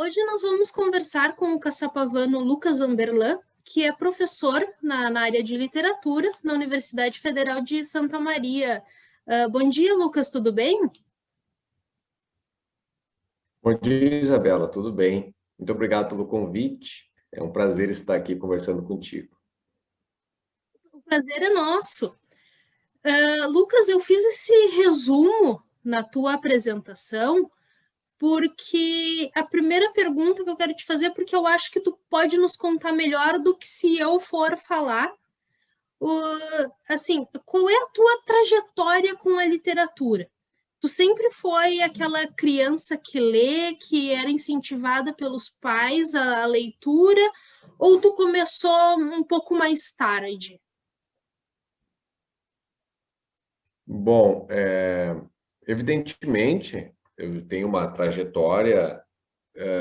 Hoje nós vamos conversar com o caçapavano Lucas Amberlan, que é professor na área de literatura na Universidade Federal de Santa Maria. Bom dia, Lucas, tudo bem? Bom dia, Isabela, tudo bem? Muito obrigado pelo convite. É um prazer estar aqui conversando contigo. O prazer é nosso. Lucas, eu fiz esse resumo na tua apresentação porque a primeira pergunta que eu quero te fazer é porque eu acho que tu pode nos contar melhor do que se eu for falar. Assim, qual é a tua trajetória com a literatura? Tu sempre foi aquela criança que lê, que era incentivada pelos pais à leitura, ou tu começou um pouco mais tarde? Bom, evidentemente, eu tenho uma trajetória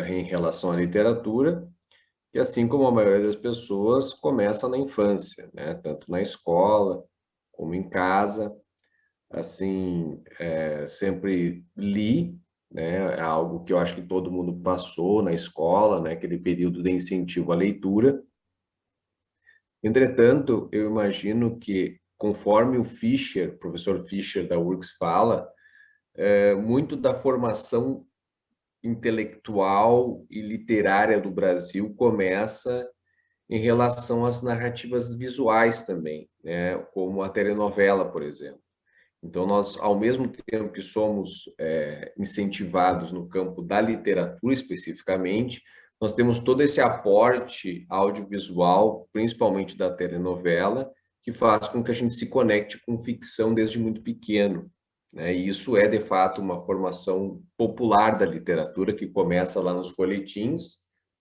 em relação à literatura, que assim como a maioria das pessoas, começa na infância, né? Tanto na escola como em casa. Assim, sempre li, né? É algo que eu acho que todo mundo passou na escola, né? Aquele período de incentivo à leitura. Entretanto, eu imagino que, conforme o Fischer, professor Fischer da URGS fala, muito da formação intelectual e literária do Brasil começa em relação às narrativas visuais também, né? Como a telenovela, por exemplo. Então, nós, ao mesmo tempo que somos incentivados no campo da literatura especificamente, nós temos todo esse aporte audiovisual, principalmente da telenovela, que faz com que a gente se conecte com ficção desde muito pequeno, né? E isso é, de fato, uma formação popular da literatura que começa lá nos folhetins,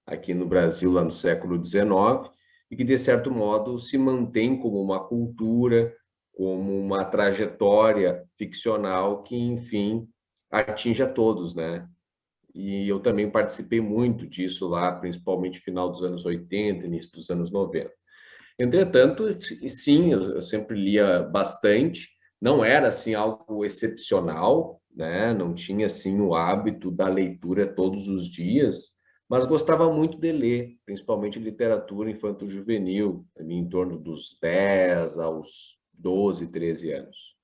aqui no Brasil, lá no século XIX, e que, de certo modo, se mantém como uma cultura, como uma trajetória ficcional que, enfim, atinge a todos, né? E eu também participei muito disso lá, principalmente final dos anos 80, início dos anos 90. Entretanto, sim, eu sempre lia bastante, não era assim algo excepcional, né? Não tinha assim o hábito da leitura todos os dias, mas gostava muito de ler, principalmente literatura infanto-juvenil, ali em torno dos 10 aos 12, 13 anos.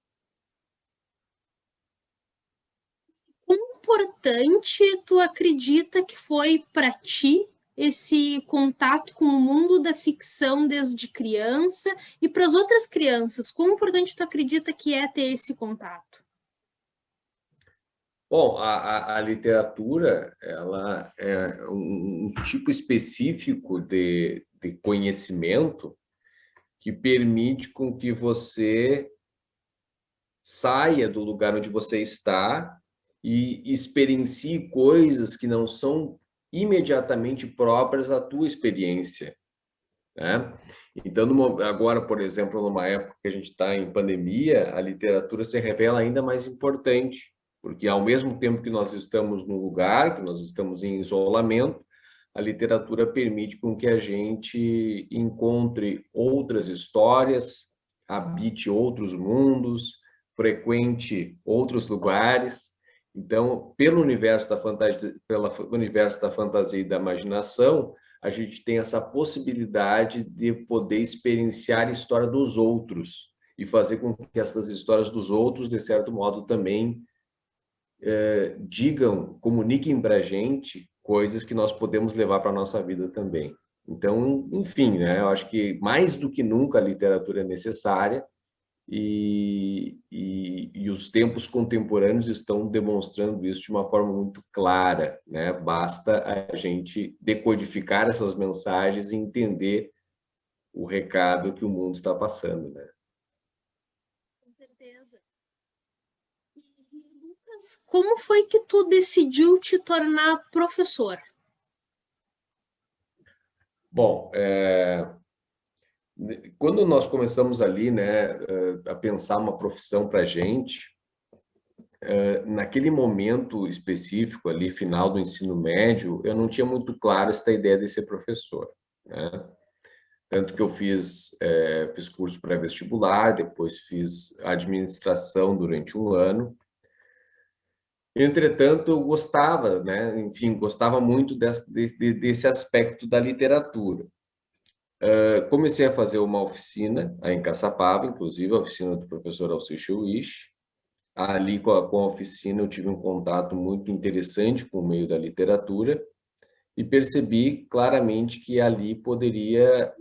Quão importante tu acredita que foi para ti esse contato com o mundo da ficção desde criança e para as outras crianças? Quão importante tu acredita que é ter esse contato? Bom, a literatura, ela é um tipo específico de conhecimento que permite com que você saia do lugar onde você está e experiencie coisas que não são imediatamente próprias à tua experiência, né? Então, agora, por exemplo, numa época que a gente está em pandemia, a literatura se revela ainda mais importante, porque ao mesmo tempo que nós estamos no lugar, que nós estamos em isolamento, a literatura permite com que a gente encontre outras histórias, habite outros mundos, frequente outros lugares. Então, pelo universo da fantasia, pelo universo da fantasia e da imaginação, a gente tem essa possibilidade de poder experienciar a história dos outros e fazer com que essas histórias dos outros, de certo modo, também digam, comuniquem para a gente coisas que nós podemos levar para a nossa vida também. Então, enfim, né, eu acho que mais do que nunca a literatura é necessária e os tempos contemporâneos estão demonstrando isso de uma forma muito clara, né? Basta a gente decodificar essas mensagens e entender o recado que o mundo está passando, né? Com certeza. Lucas, como foi que tu decidiu te tornar professor? Bom, quando nós começamos ali, né, a pensar uma profissão para a gente, naquele momento específico ali, final do ensino médio, eu não tinha muito claro esta ideia de ser professor, né? Tanto que eu fiz curso pré-vestibular, depois fiz administração durante um ano. Entretanto, eu gostava, né? Enfim, gostava muito desse aspecto da literatura. Comecei a fazer uma oficina aí em Caçapava, inclusive a oficina do professor Alceu Wish. Ali, com a oficina, eu tive um contato muito interessante com o meio da literatura e percebi claramente que ali poderia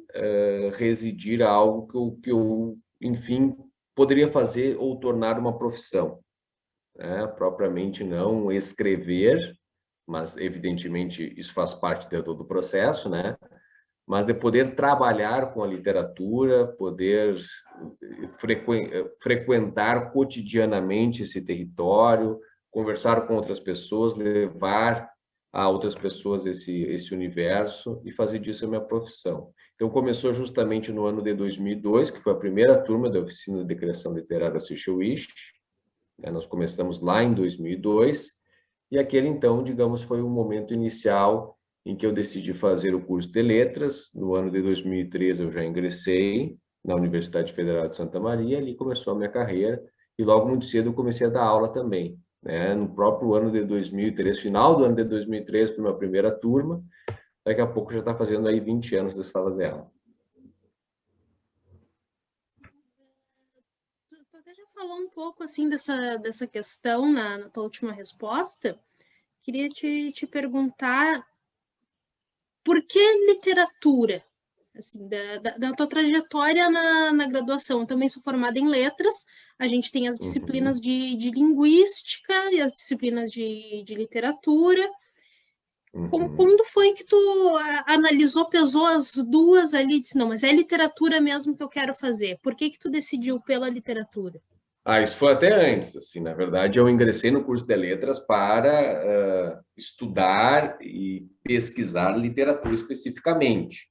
residir algo que eu, enfim, poderia fazer ou tornar uma profissão, né? Propriamente não escrever, mas evidentemente isso faz parte de todo o processo, né? Mas de poder trabalhar com a literatura, poder frequentar cotidianamente esse território, conversar com outras pessoas, levar a outras pessoas esse universo e fazer disso a minha profissão. Então, começou justamente no ano de 2002, que foi a primeira turma da Oficina de Criação Literária Social Wish. Nós começamos lá em 2002, e aquele então, digamos, foi o momento inicial em que eu decidi fazer o curso de letras. No ano de 2013 eu já ingressei na Universidade Federal de Santa Maria, ali começou a minha carreira, e logo muito cedo eu comecei a dar aula também, né? No próprio ano de 2013, final do ano de 2013, foi minha primeira turma, daqui a pouco já está fazendo aí 20 anos de sala de aula. Tu até já falou um pouco assim dessa questão na tua última resposta. Queria te perguntar por que literatura? Assim, da tua trajetória na graduação. Eu também sou formada em letras, a gente tem as disciplinas Uhum. de linguística e as disciplinas de literatura. Uhum. Quando foi que tu analisou, pesou as duas ali e disse, não, mas é literatura mesmo que eu quero fazer? Por que tu decidiu pela literatura? Isso foi até antes, assim, na verdade, eu ingressei no curso de letras para estudar e pesquisar literatura especificamente.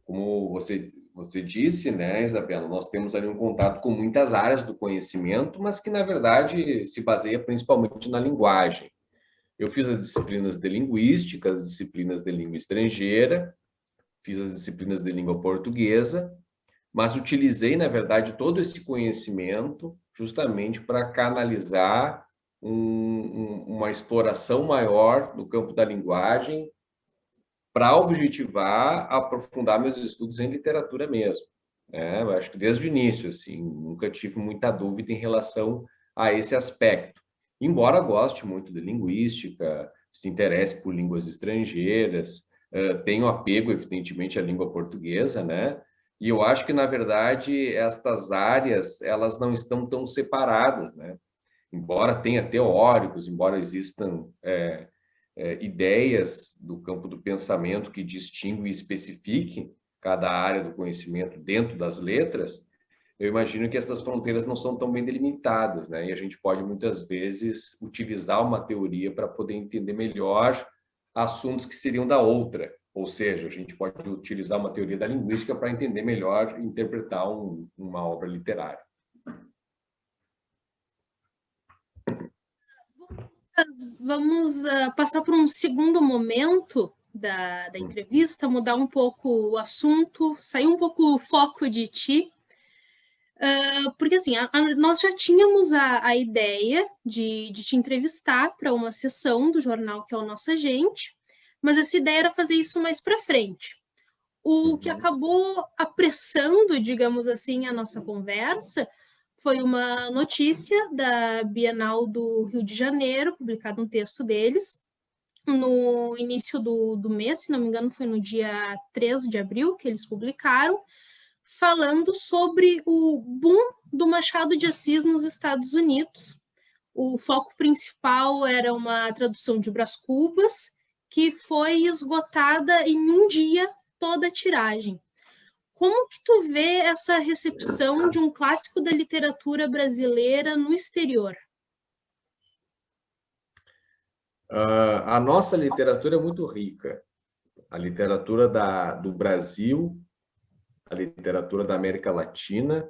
Como você disse, né, Isabela, nós temos ali um contato com muitas áreas do conhecimento, mas que, na verdade, se baseia principalmente na linguagem. Eu fiz as disciplinas de linguística, as disciplinas de língua estrangeira, fiz as disciplinas de língua portuguesa, mas utilizei, na verdade, todo esse conhecimento justamente para canalizar uma exploração maior no campo da linguagem, para objetivar aprofundar meus estudos em literatura mesmo. Eu acho que desde o início, assim, nunca tive muita dúvida em relação a esse aspecto. Embora goste muito de linguística, se interesse por línguas estrangeiras, tenho apego, evidentemente, à língua portuguesa, né? E eu acho que, na verdade, estas áreas, elas não estão tão separadas, né? Embora tenha teóricos, embora existam ideias do campo do pensamento que distinguem e especifiquem cada área do conhecimento dentro das letras, eu imagino que essas fronteiras não são tão bem delimitadas, né? E a gente pode muitas vezes utilizar uma teoria para poder entender melhor assuntos que seriam da outra. Ou seja, a gente pode utilizar uma teoria da linguística para entender melhor e interpretar uma obra literária. Vamos passar por um segundo momento da entrevista, mudar um pouco o assunto, sair um pouco o foco de ti, porque assim, nós já tínhamos a ideia de te entrevistar para uma sessão do jornal que é o Nossa Gente, mas essa ideia era fazer isso mais para frente. O que acabou apressando, digamos assim, a nossa conversa foi uma notícia da Bienal do Rio de Janeiro, publicado um texto deles, no início do mês, se não me engano, foi no dia 3 de abril que eles publicaram, falando sobre o boom do Machado de Assis nos Estados Unidos. O foco principal era uma tradução de Brás Cubas, que foi esgotada em um dia toda a tiragem. Como que tu vê essa recepção de um clássico da literatura brasileira no exterior? A nossa literatura é muito rica. A literatura do Brasil, a literatura da América Latina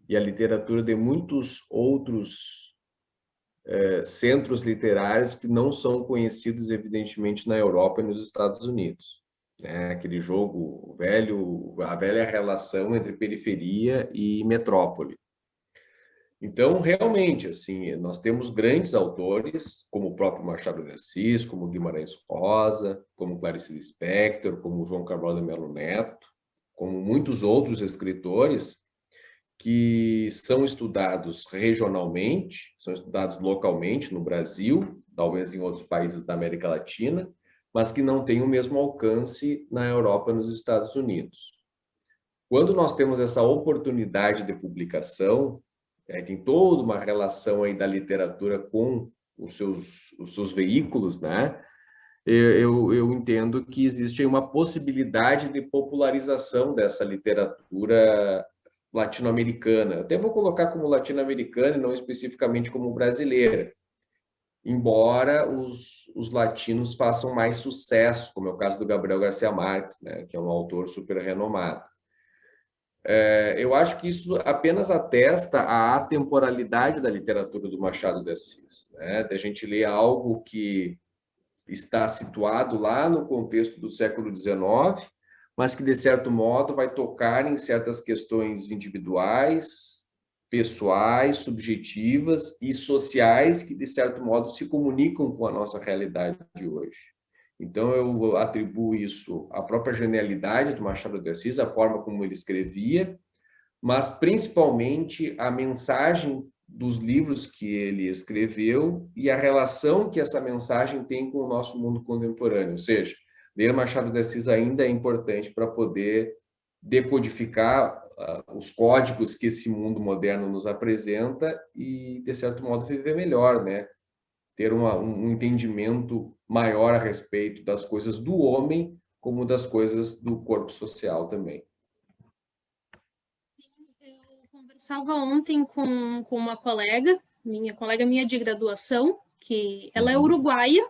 e a literatura de muitos outros centros literários que não são conhecidos, evidentemente, na Europa e nos Estados Unidos. Aquele jogo velho, a velha relação entre periferia e metrópole. Então, realmente, assim, nós temos grandes autores, como o próprio Machado de Assis, como Guimarães Rosa, como Clarice Lispector, como João Cabral de Melo Neto, como muitos outros escritores que são estudados regionalmente, são estudados localmente no Brasil, talvez em outros países da América Latina, mas que não têm o mesmo alcance na Europa e nos Estados Unidos. Quando nós temos essa oportunidade de publicação, tem toda uma relação aí da literatura com os seus veículos, né? Eu entendo que existe uma possibilidade de popularização dessa literatura latino-americana. Até vou colocar como latino-americana e não especificamente como brasileira, embora os latinos façam mais sucesso, como é o caso do Gabriel Garcia Marques, né, que é um autor super renomado. Eu acho que isso apenas atesta a atemporalidade da literatura do Machado de Assis, né? De a gente ler algo que está situado lá no contexto do século XIX, mas que, de certo modo, vai tocar em certas questões individuais, pessoais, subjetivas e sociais que, de certo modo, se comunicam com a nossa realidade de hoje. Então, eu atribuo isso à própria genialidade do Machado de Assis, a forma como ele escrevia, mas principalmente a mensagem dos livros que ele escreveu e a relação que essa mensagem tem com o nosso mundo contemporâneo. Ou seja, ler Machado de Assis ainda é importante para poder decodificar os códigos que esse mundo moderno nos apresenta e, de certo modo, viver melhor, né? Ter um entendimento maior a respeito das coisas do homem, como das coisas do corpo social também. Eu conversava ontem com uma colega minha de graduação, que ela é uruguaia,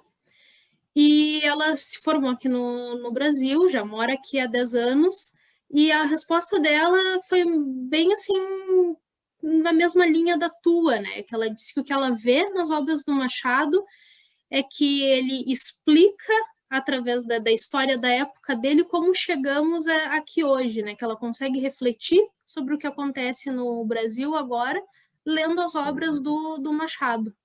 e ela se formou aqui no Brasil, já mora aqui há 10 anos, e a resposta dela foi bem assim, na mesma linha da tua, né? Que ela disse que o que ela vê nas obras do Machado é que ele explica através da história da época dele como chegamos aqui hoje, né? Que ela consegue refletir sobre o que acontece no Brasil agora, lendo as obras do Machado.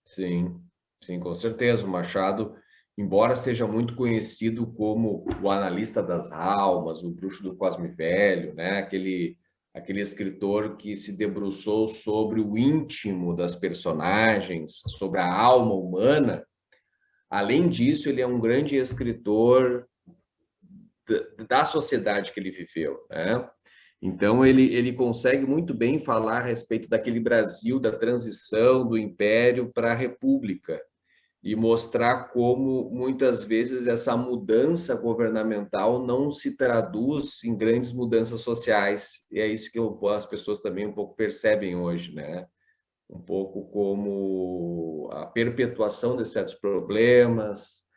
Sim, sim, com certeza. O Machado, embora seja muito conhecido como o analista das almas, o bruxo do Cosme Velho, né? Aquele escritor que se debruçou sobre o íntimo das personagens, sobre a alma humana. Além disso, ele é um grande escritor da sociedade que ele viveu, né? Então, ele consegue muito bem falar a respeito daquele Brasil, da transição do Império para a República, e mostrar como, muitas vezes, essa mudança governamental não se traduz em grandes mudanças sociais. E é isso que as pessoas também um pouco percebem hoje, né? Um pouco como a perpetuação de certos problemas,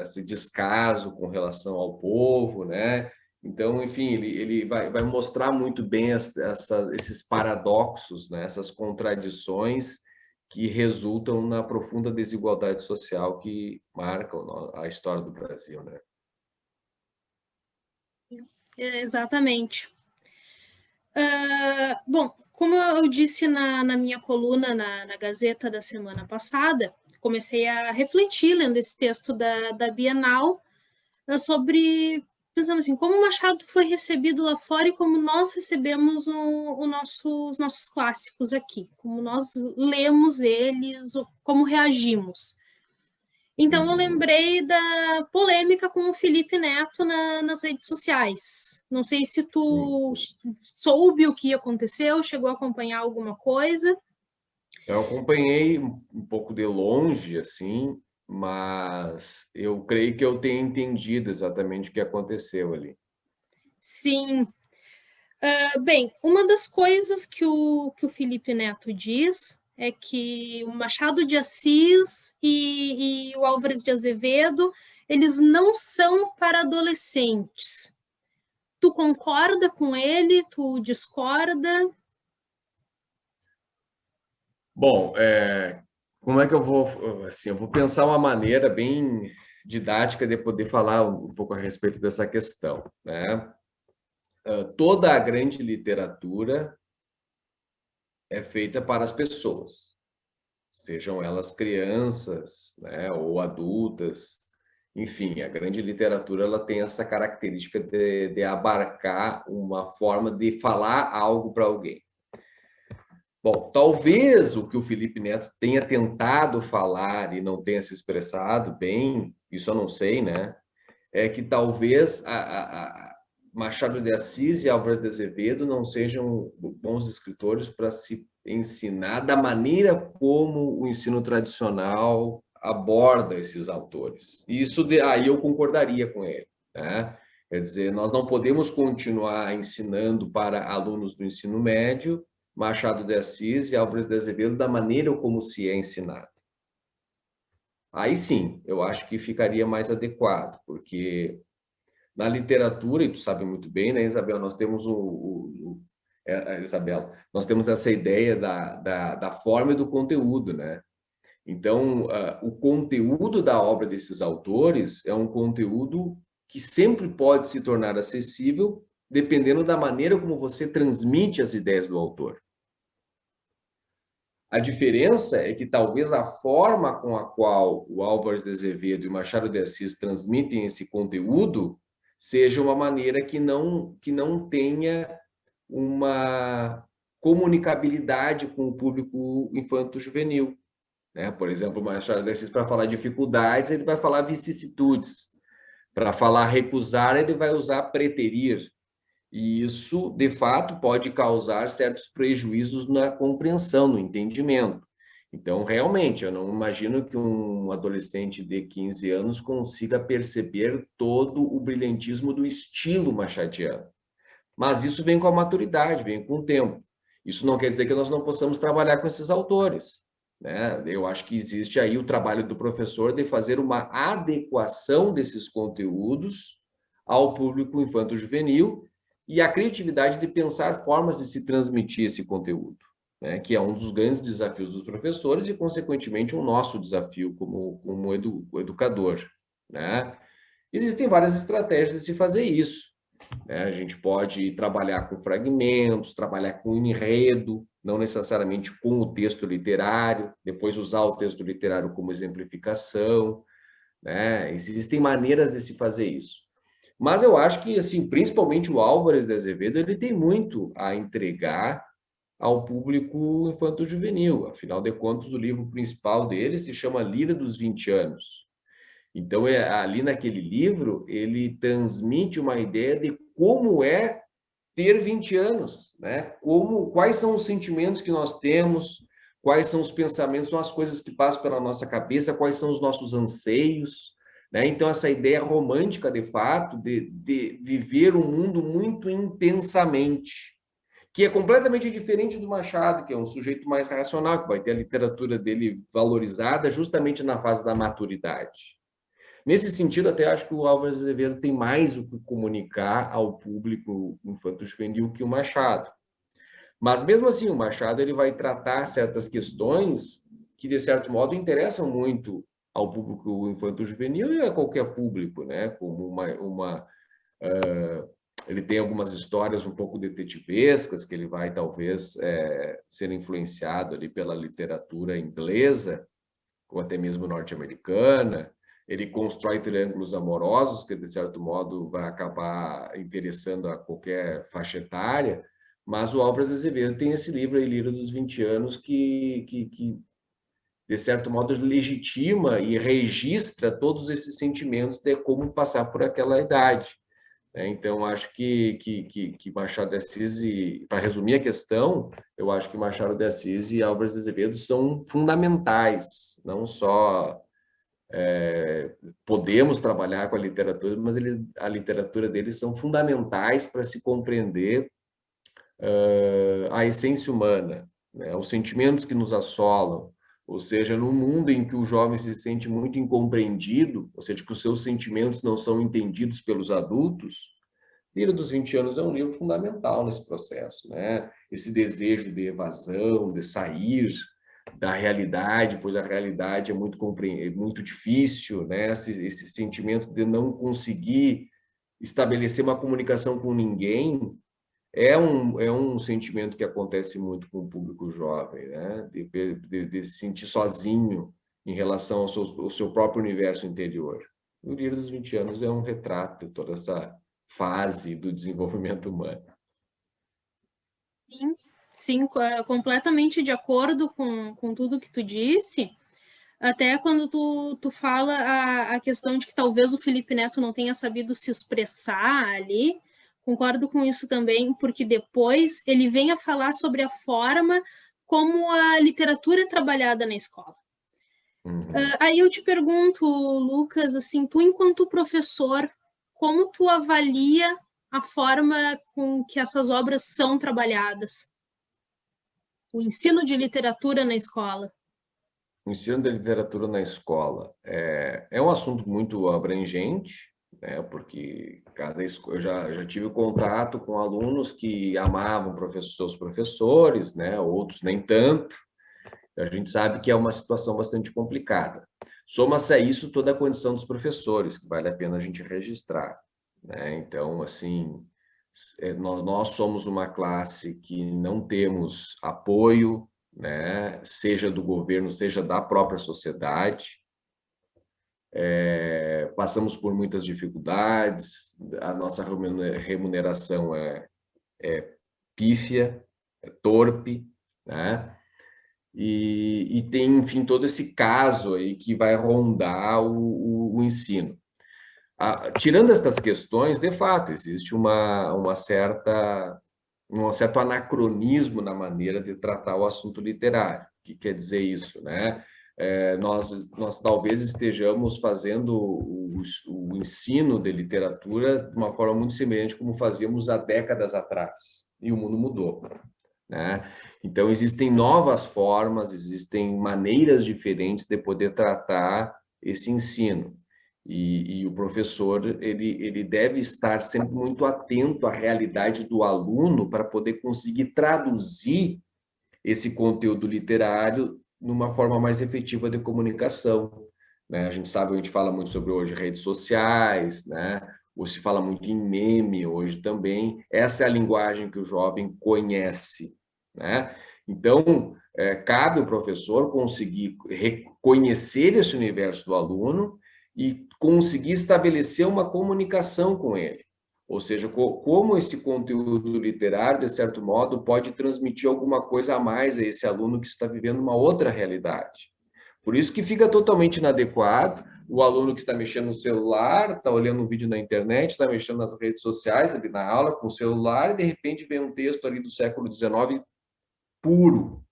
esse descaso com relação ao povo, né? Então, enfim, ele vai mostrar muito bem esses paradoxos, né? Essas contradições que resultam na profunda desigualdade social que marca a história do Brasil, né? Exatamente. Bom, como eu disse na minha coluna na Gazeta da semana passada, comecei a refletir lendo esse texto da Bienal sobre, pensando assim, como o Machado foi recebido lá fora e como nós recebemos os nossos clássicos aqui, como nós lemos eles, como reagimos. Então, eu lembrei da polêmica com o Felipe Neto nas redes sociais. Não sei se tu soube o que aconteceu, chegou a acompanhar alguma coisa. Eu acompanhei um pouco de longe, assim, mas eu creio que eu tenho entendido exatamente o que aconteceu ali. Sim. Bem, uma das coisas que o Felipe Neto diz é que o Machado de Assis e o Álvares de Azevedo, eles não são para adolescentes. Tu concorda com ele? Tu discorda? Bom, como é que eu vou, assim, eu vou pensar uma maneira bem didática de poder falar um pouco a respeito dessa questão, né? Toda a grande literatura é feita para as pessoas, sejam elas crianças, né, ou adultas. Enfim, a grande literatura ela tem essa característica de abarcar uma forma de falar algo para alguém. Bom, talvez o que o Felipe Neto tenha tentado falar e não tenha se expressado bem, isso eu não sei, né? É que talvez a Machado de Assis e Álvares de Azevedo não sejam bons escritores para se ensinar da maneira como o ensino tradicional aborda esses autores. Isso aí eu concordaria com ele, né? Quer dizer, nós não podemos continuar ensinando para alunos do ensino médio Machado de Assis e Álvares de Azevedo da maneira como se é ensinado. Aí sim, eu acho que ficaria mais adequado, porque na literatura, e tu sabe muito bem, né, Isabel, nós temos Isabel, nós temos essa ideia da forma e do conteúdo, né? Então, o conteúdo da obra desses autores é um conteúdo que sempre pode se tornar acessível dependendo da maneira como você transmite as ideias do autor. A diferença é que talvez a forma com a qual o Álvares de Azevedo e o Machado de Assis transmitem esse conteúdo seja uma maneira que não tenha uma comunicabilidade com o público infanto-juvenil, né? Por exemplo, o Machado de Assis, para falar dificuldades, ele vai falar vicissitudes. Para falar recusar, ele vai usar preterir. E isso, de fato, pode causar certos prejuízos na compreensão, no entendimento. Então, realmente, eu não imagino que um adolescente de 15 anos consiga perceber todo o brilhantismo do estilo machadiano. Mas isso vem com a maturidade, vem com o tempo. Isso não quer dizer que nós não possamos trabalhar com esses autores, né? Eu acho que existe aí o trabalho do professor de fazer uma adequação desses conteúdos ao público infanto-juvenil e a criatividade de pensar formas de se transmitir esse conteúdo, né? Que é um dos grandes desafios dos professores e, consequentemente, um nosso desafio como educador, né? Existem várias estratégias de se fazer isso, né? A gente pode trabalhar com fragmentos, trabalhar com enredo, não necessariamente com o texto literário, depois usar o texto literário como exemplificação, né? Existem maneiras de se fazer isso. Mas eu acho que, assim, principalmente o Álvares de Azevedo, ele tem muito a entregar ao público infanto-juvenil. Afinal de contas, o livro principal dele se chama Lira dos 20 Anos. Então, ali naquele livro, ele transmite uma ideia de como é ter 20 anos, né? Quais são os sentimentos que nós temos, quais são os pensamentos, são as coisas que passam pela nossa cabeça, quais são os nossos anseios, né? Então, essa ideia romântica, de fato, de viver o mundo muito intensamente, que é completamente diferente do Machado, que é um sujeito mais racional, que vai ter a literatura dele valorizada justamente na fase da maturidade. Nesse sentido, até acho que o Álvares Azevedo tem mais o que comunicar ao público infanto-juvenil que o Machado. Mas, mesmo assim, o Machado ele vai tratar certas questões que, de certo modo, interessam muito ao público infanto-juvenil e a qualquer público, né? Como ele tem algumas histórias um pouco detetivescas, que ele vai, talvez, ser influenciado ali pela literatura inglesa, ou até mesmo norte-americana. Ele constrói triângulos amorosos, que, de certo modo, vai acabar interessando a qualquer faixa etária, mas o Álvares Azevedo tem esse livro, A Lira dos 20 Anos, que, de certo modo, legitima e registra todos esses sentimentos de como passar por aquela idade. Então, acho que Machado de Assis, para resumir a questão, eu acho que Machado de Assis e Álvares de Azevedo são fundamentais, não só podemos trabalhar com a literatura, mas a literatura deles são fundamentais para se compreender a essência humana, né? Os sentimentos que nos assolam, ou seja, num mundo em que o jovem se sente muito incompreendido, ou seja, que os seus sentimentos não são entendidos pelos adultos, Lira dos 20 Anos é um livro fundamental nesse processo, né? Esse desejo de evasão, de sair da realidade, pois a realidade é muito difícil, né? Esse sentimento de não conseguir estabelecer uma comunicação com ninguém, é um sentimento que acontece muito com o público jovem, né? De se sentir sozinho em relação ao seu próprio universo interior. O Livro dos 20 anos é um retrato de toda essa fase do desenvolvimento humano. Sim, sim, completamente de acordo com tudo que tu disse. Até quando tu fala a questão de que talvez o Felipe Neto não tenha sabido se expressar ali, concordo com isso também, porque depois ele vem a falar sobre a forma como a literatura é trabalhada na escola. Aí eu te pergunto, Lucas, assim, tu enquanto professor, como tu avalia a forma com que essas obras são trabalhadas? O ensino de literatura na escola. O ensino da literatura na escola é um assunto muito abrangente, né? Porque eu já tive contato com alunos que amavam seus professores, né? Outros nem tanto. A gente sabe que é uma situação bastante complicada. Soma-se a isso toda a condição dos professores, que vale a pena a gente registrar, né? Então, assim, nós somos uma classe que não temos apoio, né? Seja do governo, seja da própria sociedade. Passamos por muitas dificuldades, a nossa remuneração é pífia, é torpe, né? E tem, enfim, todo esse caso aí que vai rondar o ensino. Tirando estas questões, de fato, existe um certo anacronismo na maneira de tratar o assunto literário. O que quer dizer isso, né? Nós talvez estejamos fazendo o ensino de literatura de uma forma muito semelhante como fazíamos há décadas atrás, e o mundo mudou, né? Então, existem novas formas, existem maneiras diferentes de poder tratar esse ensino. E o professor ele deve estar sempre muito atento à realidade do aluno para poder conseguir traduzir esse conteúdo literário numa forma mais efetiva de comunicação, né? A gente sabe, a gente fala muito sobre hoje redes sociais, né? Ou se fala muito em meme hoje também. Essa é a linguagem que o jovem conhece, né? Então, cabe ao professor conseguir reconhecer esse universo do aluno e conseguir estabelecer uma comunicação com ele. Ou seja, como esse conteúdo literário, de certo modo, pode transmitir alguma coisa a mais a esse aluno que está vivendo uma outra realidade. Por isso que fica totalmente inadequado o aluno que está mexendo no celular, está olhando um vídeo na internet, está mexendo nas redes sociais, ali na aula, com o celular, e de repente vem um texto ali do século XIX puro,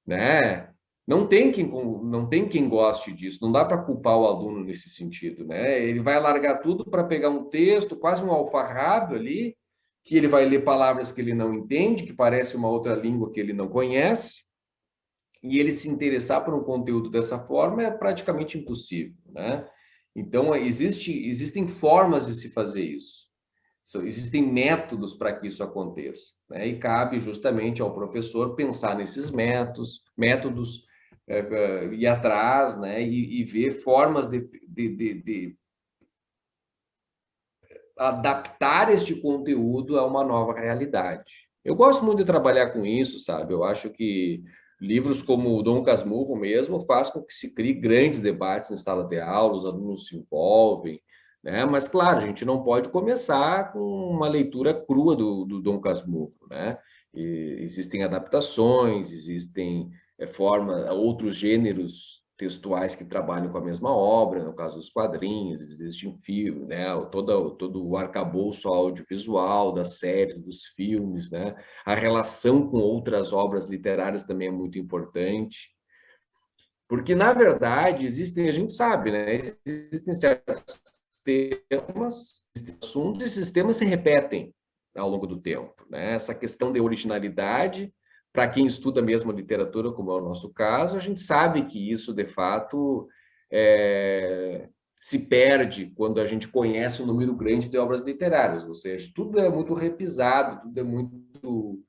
né? Não tem quem goste disso, não dá para culpar o aluno nesse sentido, né? Ele vai largar tudo para pegar um texto, quase um alfarrábio ali, que ele vai ler palavras que ele não entende, que parece uma outra língua que ele não conhece, e ele se interessar por um conteúdo dessa forma é praticamente impossível, né? Então, existem formas de se fazer isso. Existem métodos para que isso aconteça, né? E cabe justamente ao professor pensar nesses métodos ir atrás, né? E ver formas de adaptar este conteúdo a uma nova realidade. Eu gosto muito de trabalhar com isso, sabe? Eu acho que livros como o Dom Casmurro mesmo faz com que se crie grandes debates em sala de aula, os alunos se envolvem, né? Mas, claro, a gente não pode começar com uma leitura crua do Dom Casmurro, né? Existem adaptações, existem outros gêneros textuais que trabalham com a mesma obra, no caso dos quadrinhos, existe um filme, né? Todo o arcabouço audiovisual das séries, dos filmes, né? A relação com outras obras literárias também é muito importante, porque, na verdade, a gente sabe, né? Existem certos temas, assuntos, e esses temas se repetem ao longo do tempo, né? Essa questão de originalidade, para quem estuda mesmo literatura, como é o nosso caso, a gente sabe que isso, de fato, se perde quando a gente conhece um número grande de obras literárias, ou seja, tudo é muito repisado, tudo é muito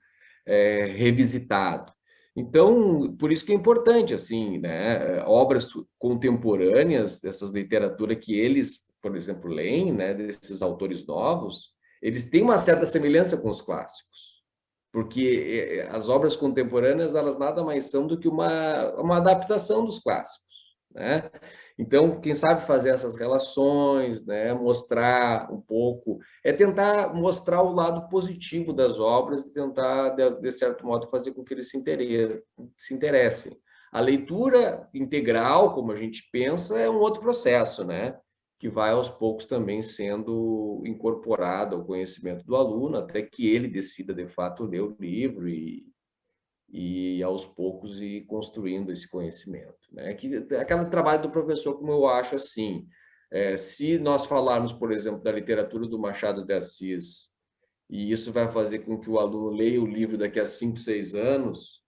revisitado. Então, por isso que é importante, assim, né, obras contemporâneas dessas literaturas que eles, por exemplo, leem, né, desses autores novos, eles têm uma certa semelhança com os clássicos, porque as obras contemporâneas, elas nada mais são do que uma adaptação dos clássicos, né? Então, quem sabe fazer essas relações, né, mostrar um pouco, tentar mostrar o lado positivo das obras e tentar, de certo modo, fazer com que eles se interessem. A leitura integral, como a gente pensa, é um outro processo, né? Que vai aos poucos também sendo incorporado ao conhecimento do aluno, até que ele decida, de fato, ler o livro e aos poucos ir construindo esse conhecimento, né? Que aquele trabalho do professor, como eu acho assim, se nós falarmos, por exemplo, da literatura do Machado de Assis, e isso vai fazer com que o aluno leia o livro daqui a 5, 6 anos,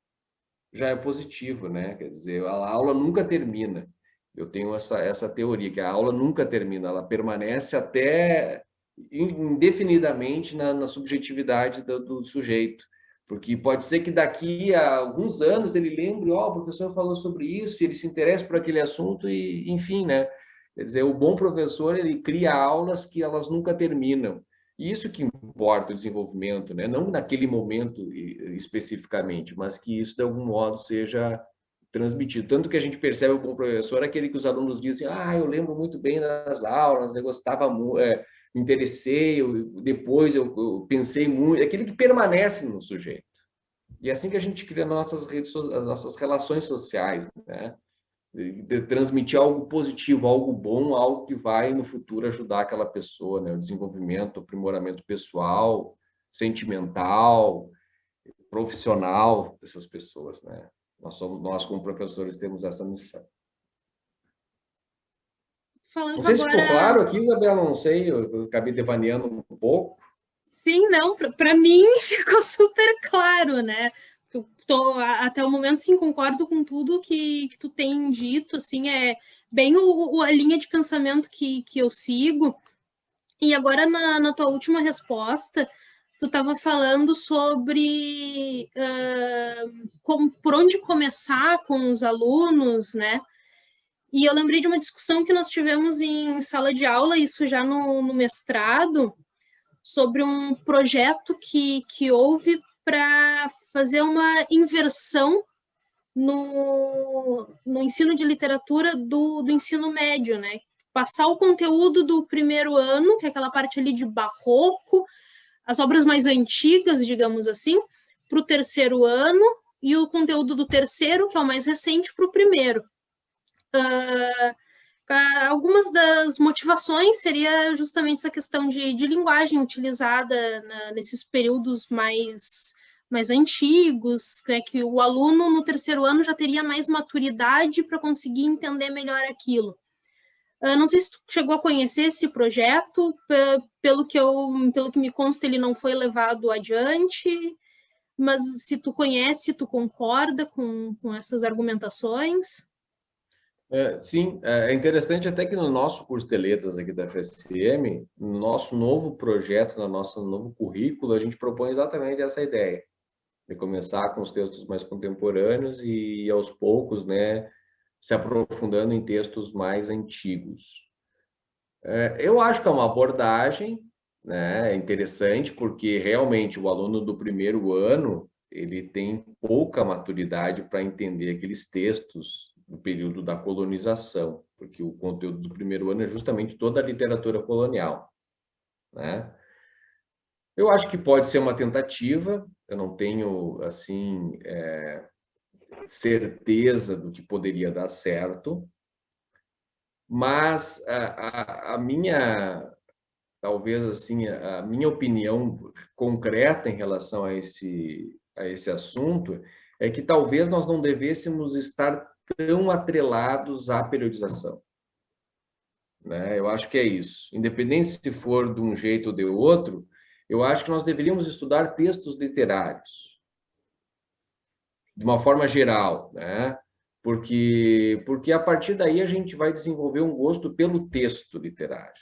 já é positivo, né? Quer dizer, a aula nunca termina. Eu tenho essa teoria, que a aula nunca termina, ela permanece até indefinidamente na subjetividade do sujeito. Porque pode ser que daqui a alguns anos ele lembre, o professor falou sobre isso, e ele se interessa por aquele assunto, e enfim, né? Quer dizer, o bom professor, ele cria aulas que elas nunca terminam. E isso que importa o desenvolvimento, né? Não naquele momento especificamente, mas que isso, de algum modo, seja transmitido. Tanto que a gente percebe o bom professor, aquele que os alunos dizem, eu lembro muito bem das aulas, eu gostava muito, me interessei, depois eu pensei muito, aquele que permanece no sujeito. E é assim que a gente cria nossas nossas relações sociais, né? De transmitir algo positivo, algo bom, algo que vai no futuro ajudar aquela pessoa, né? O desenvolvimento, o aprimoramento pessoal, sentimental, profissional dessas pessoas, né? Nós como professores temos essa missão. Falando Não sei se ficou agora. claro aqui, Isabela, não sei, eu acabei devaneando um pouco. Sim, não, para mim ficou super claro, né? Até o momento, sim, concordo com tudo que tu tem dito, assim, é bem a linha de pensamento que eu sigo. E agora, na tua última resposta, tu estava falando sobre por onde começar com os alunos, né? E eu lembrei de uma discussão que nós tivemos em sala de aula, isso já no mestrado, sobre um projeto que houve para fazer uma inversão no ensino de literatura do ensino médio, né? Passar o conteúdo do primeiro ano, que é aquela parte ali de barroco, as obras mais antigas, digamos assim, para o terceiro ano, e o conteúdo do terceiro, que é o mais recente, para o primeiro. Algumas das motivações seria justamente essa questão de linguagem utilizada nesses períodos mais antigos, né, que o aluno no terceiro ano já teria mais maturidade para conseguir entender melhor aquilo. Não sei se tu chegou a conhecer esse projeto, pelo que me consta, ele não foi levado adiante, mas se tu conhece, tu concorda com essas argumentações? Sim, é interessante até que no nosso curso de letras aqui da FSM, no nosso novo projeto, no nosso novo currículo, a gente propõe exatamente essa ideia, de começar com os textos mais contemporâneos e, aos poucos, né, se aprofundando em textos mais antigos. Eu acho que é uma abordagem, né, interessante, porque realmente o aluno do primeiro ano, ele tem pouca maturidade para entender aqueles textos do período da colonização, porque o conteúdo do primeiro ano é justamente toda a literatura colonial, né? Eu acho que pode ser uma tentativa, eu não tenho, assim, certeza do que poderia dar certo, mas a minha, talvez assim, a minha opinião concreta em relação a esse assunto é que talvez nós não devêssemos estar tão atrelados à periodização, né? Eu acho que é isso. Independente se for de um jeito ou de outro, eu acho que nós deveríamos estudar textos literários de uma forma geral, né? Porque a partir daí a gente vai desenvolver um gosto pelo texto literário.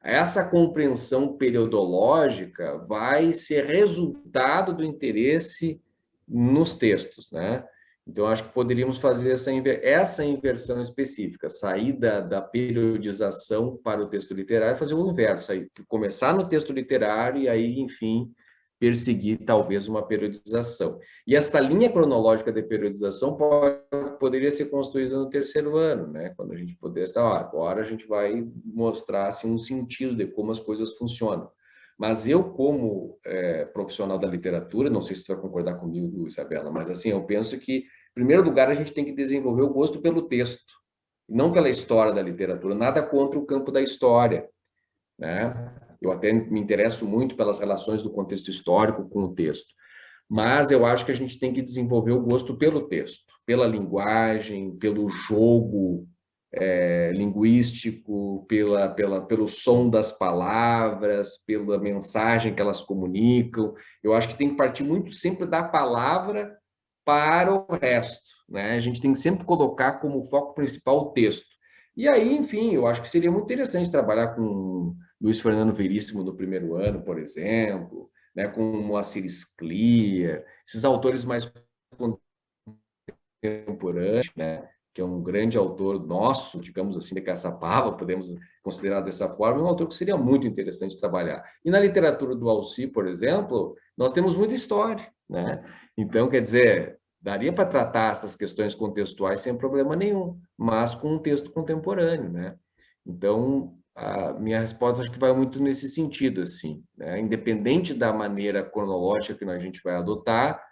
Essa compreensão periodológica vai ser resultado do interesse nos textos, né? Então, acho que poderíamos fazer essa inversão específica, sair da periodização para o texto literário e fazer o inverso, aí, começar no texto literário e aí, enfim, perseguir talvez uma periodização. E esta linha cronológica de periodização poderia ser construída no terceiro ano, né? Quando a gente pudesse, agora a gente vai mostrar assim, um sentido de como as coisas funcionam. Mas eu, como profissional da literatura, não sei se você vai concordar comigo, Isabela, mas assim, eu penso que, em primeiro lugar, a gente tem que desenvolver o gosto pelo texto, não pela história da literatura, nada contra o campo da história, né? Eu até me interesso muito pelas relações do contexto histórico com o texto, mas eu acho que a gente tem que desenvolver o gosto pelo texto, pela linguagem, pelo jogo linguístico, pelo som das palavras, pela mensagem que elas comunicam. Eu acho que tem que partir muito sempre da palavra para o resto, né? A gente tem que sempre colocar como foco principal o texto. E aí, enfim, eu acho que seria muito interessante trabalhar com Luiz Fernando Veríssimo no primeiro ano, por exemplo, né, com Moacir Scliar, esses autores mais contemporâneos, né, que é um grande autor nosso, digamos assim, de Caçapava, podemos considerar dessa forma, um autor que seria muito interessante trabalhar. E na literatura do Alci, por exemplo, nós temos muita história, né? Então, quer dizer, daria para tratar essas questões contextuais sem problema nenhum, mas com um texto contemporâneo, né? Então, a minha resposta acho que vai muito nesse sentido, assim, né? Independente da maneira cronológica que a gente vai adotar,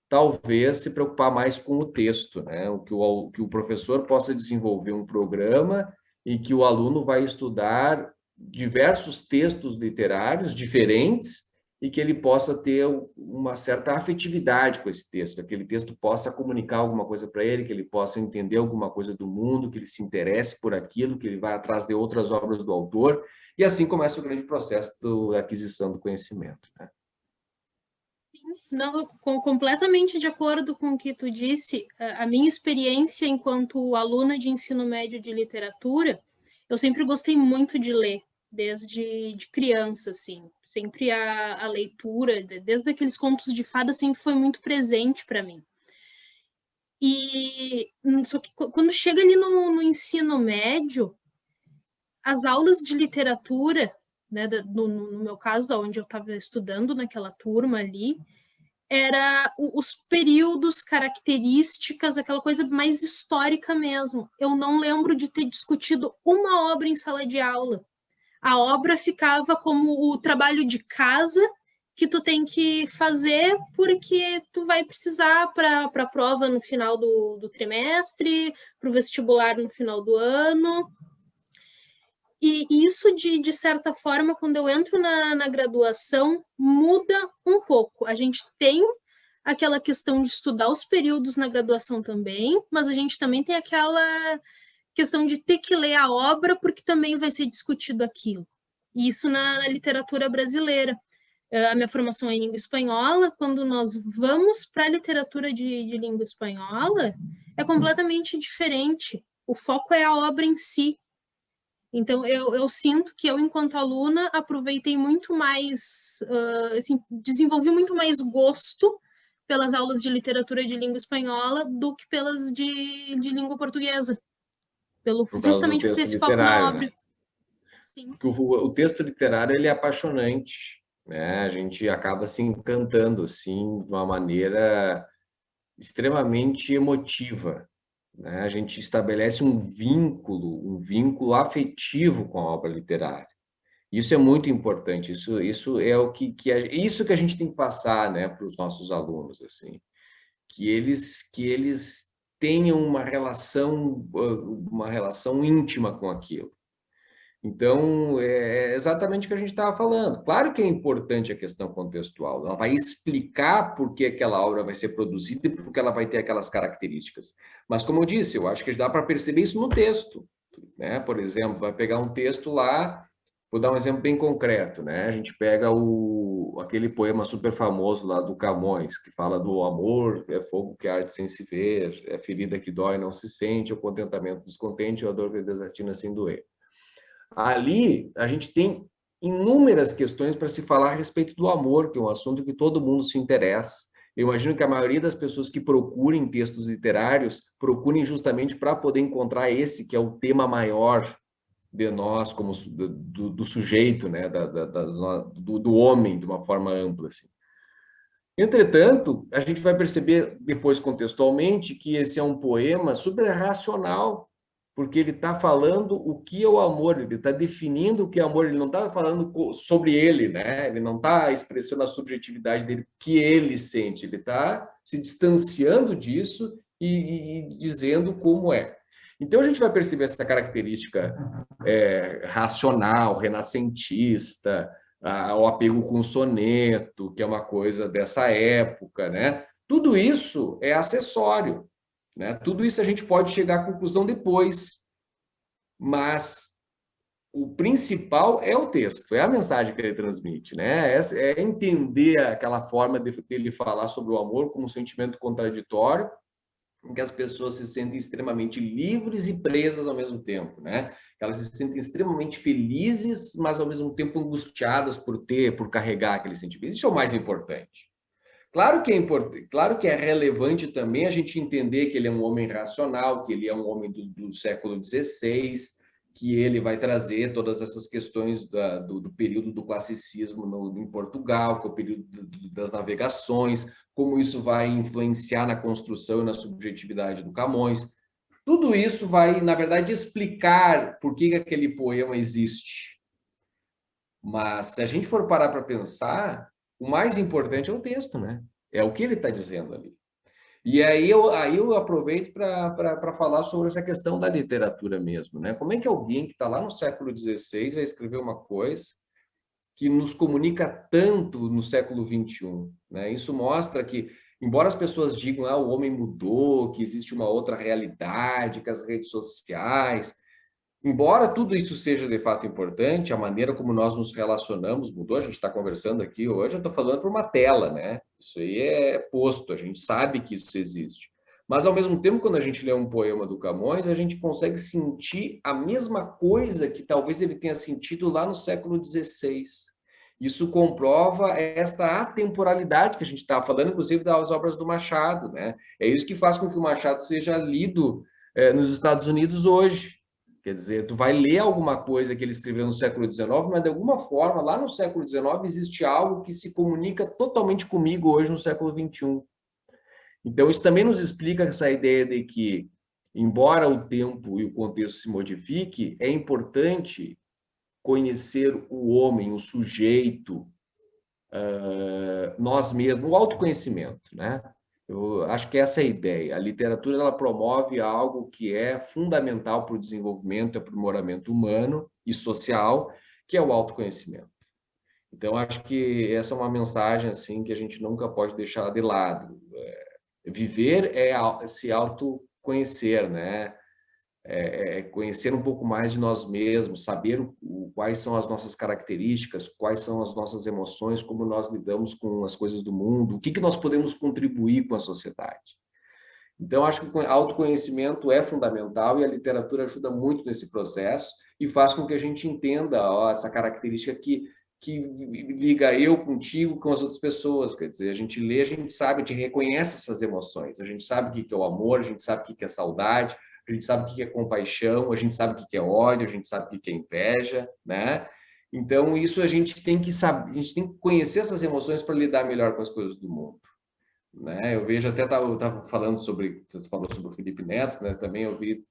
talvez se preocupar mais com o texto, né? Que o professor possa desenvolver um programa e que o aluno vai estudar diversos textos literários diferentes e que ele possa ter uma certa afetividade com esse texto, que aquele texto possa comunicar alguma coisa para ele, que ele possa entender alguma coisa do mundo, que ele se interesse por aquilo, que ele vá atrás de outras obras do autor, e assim começa o grande processo da aquisição do conhecimento, né? Não, completamente de acordo com o que tu disse. A minha experiência enquanto aluna de ensino médio de literatura, eu sempre gostei muito de ler, desde de criança, assim. Sempre a leitura, desde aqueles contos de fada, sempre foi muito presente para mim. E só que quando chega ali no ensino médio, as aulas de literatura, né, no meu caso, onde eu estava estudando naquela turma ali, era os períodos, características, aquela coisa mais histórica mesmo. Eu não lembro de ter discutido uma obra em sala de aula. A obra ficava como o trabalho de casa que tu tem que fazer porque tu vai precisar para a prova no final do trimestre, para o vestibular no final do ano. E isso, de certa forma, quando eu entro na graduação, muda um pouco. A gente tem aquela questão de estudar os períodos na graduação também, mas a gente também tem aquela questão de ter que ler a obra porque também vai ser discutido aquilo. E isso na literatura brasileira. A minha formação é em língua espanhola, quando nós vamos para a literatura de língua espanhola, é completamente diferente. O foco é a obra em si. Então, eu sinto que eu, enquanto aluna, aproveitei muito mais, assim, desenvolvi muito mais gosto pelas aulas de literatura de língua espanhola do que pelas de língua portuguesa, Por causa do justamente por ter texto esse foco na literário, né? obra. Sim. Porque o texto literário ele é apaixonante, né? A gente acaba se encantando assim de uma maneira extremamente emotiva, né? A gente estabelece um vínculo afetivo com a obra literária. Isso é muito importante. Isso é o isso que a gente tem que passar, né, para os nossos alunos, assim, que eles tenham uma relação íntima com aquilo. Então, é exatamente o que a gente estava falando. Claro que é importante a questão contextual, ela vai explicar por que aquela obra vai ser produzida e por que ela vai ter aquelas características. Mas, como eu disse, eu acho que dá para perceber isso no texto, né? Por exemplo, vai pegar um texto lá, vou dar um exemplo bem concreto, né? A gente pega aquele poema super famoso lá do Camões, que fala do amor, é fogo que arde sem se ver, é ferida que dói, não se sente, é o contentamento descontente, é a dor que desatina sem doer. Ali, a gente tem inúmeras questões para se falar a respeito do amor, que é um assunto que todo mundo se interessa, Eu imagino que a maioria das pessoas que procurem textos literários procurem justamente para poder encontrar esse que é o tema maior de nós, como do sujeito, né? do homem, de uma forma ampla. Assim. Entretanto, a gente vai perceber depois contextualmente que esse é um poema super racional, porque ele está falando o que é o amor, ele está definindo o que é amor, ele não está falando sobre ele, né? Ele não está expressando a subjetividade dele, o que ele sente, ele está se distanciando disso e dizendo como é. Então, a gente vai perceber essa característica racional, renascentista, o apego com o soneto, que é uma coisa dessa época, né? Tudo isso é acessório, né? Tudo isso a gente pode chegar à conclusão depois, mas o principal é o texto, é a mensagem que ele transmite, né? É entender aquela forma dele falar sobre o amor como um sentimento contraditório, em que as pessoas se sentem extremamente livres e presas ao mesmo tempo, né? Elas se sentem extremamente felizes, mas ao mesmo tempo angustiadas por carregar aquele sentimento. Isso é o mais importante. Claro que é importante, claro que é relevante também a gente entender que ele é um homem racional, que ele é um homem do século XVI, que ele vai trazer todas essas questões do período do classicismo em Portugal, que é o período das navegações, como isso vai influenciar na construção e na subjetividade do Camões. Tudo isso vai, na verdade, explicar por que aquele poema existe. Mas, se a gente for parar para pensar, o mais importante é o texto, né? É o que ele está dizendo ali. E aí eu aproveito para falar sobre essa questão da literatura mesmo, né? Como é que alguém que está lá no século XVI vai escrever uma coisa que nos comunica tanto no século XXI, né? Isso mostra que, embora as pessoas digam, o homem mudou, que existe uma outra realidade, que as redes sociais, embora tudo isso seja de fato importante, a maneira como nós nos relacionamos mudou. A gente está conversando aqui hoje, eu estou falando por uma tela, né? Isso aí é posto, a gente sabe que isso existe. Mas, ao mesmo tempo, quando a gente lê um poema do Camões, a gente consegue sentir a mesma coisa que talvez ele tenha sentido lá no século XVI. Isso comprova esta atemporalidade que a gente está falando, inclusive das obras do Machado, né? É isso que faz com que o Machado seja lido nos Estados Unidos hoje. Quer dizer, tu vai ler alguma coisa que ele escreveu no século XIX, mas de alguma forma, lá no século XIX, existe algo que se comunica totalmente comigo hoje no século XXI. Então, isso também nos explica essa ideia de que, embora o tempo e o contexto se modifique, é importante conhecer o homem, o sujeito, nós mesmos, o autoconhecimento, né? Eu acho que essa é a ideia. A literatura ela promove algo que é fundamental para o desenvolvimento e aprimoramento humano e social, que é o autoconhecimento. Então, acho que essa é uma mensagem assim que a gente nunca pode deixar de lado. Viver é se autoconhecer, né? Conhecer um pouco mais de nós mesmos, saber quais são as nossas características, quais são as nossas emoções, como nós lidamos com as coisas do mundo, o que nós podemos contribuir com a sociedade. Então, acho que o autoconhecimento é fundamental e a literatura ajuda muito nesse processo e faz com que a gente entenda essa característica que liga eu contigo com as outras pessoas. Quer dizer, a gente lê, a gente sabe, a gente reconhece essas emoções, a gente sabe o que é o amor, a gente sabe o que é saudade, a gente sabe o que é compaixão, a gente sabe o que é ódio, a gente sabe o que é inveja, né? Então, isso a gente tem que saber, a gente tem que conhecer essas emoções para lidar melhor com as coisas do mundo, né? Eu vejo até, eu estava falando sobre, tu falou sobre o Felipe Neto, né? Também eu vi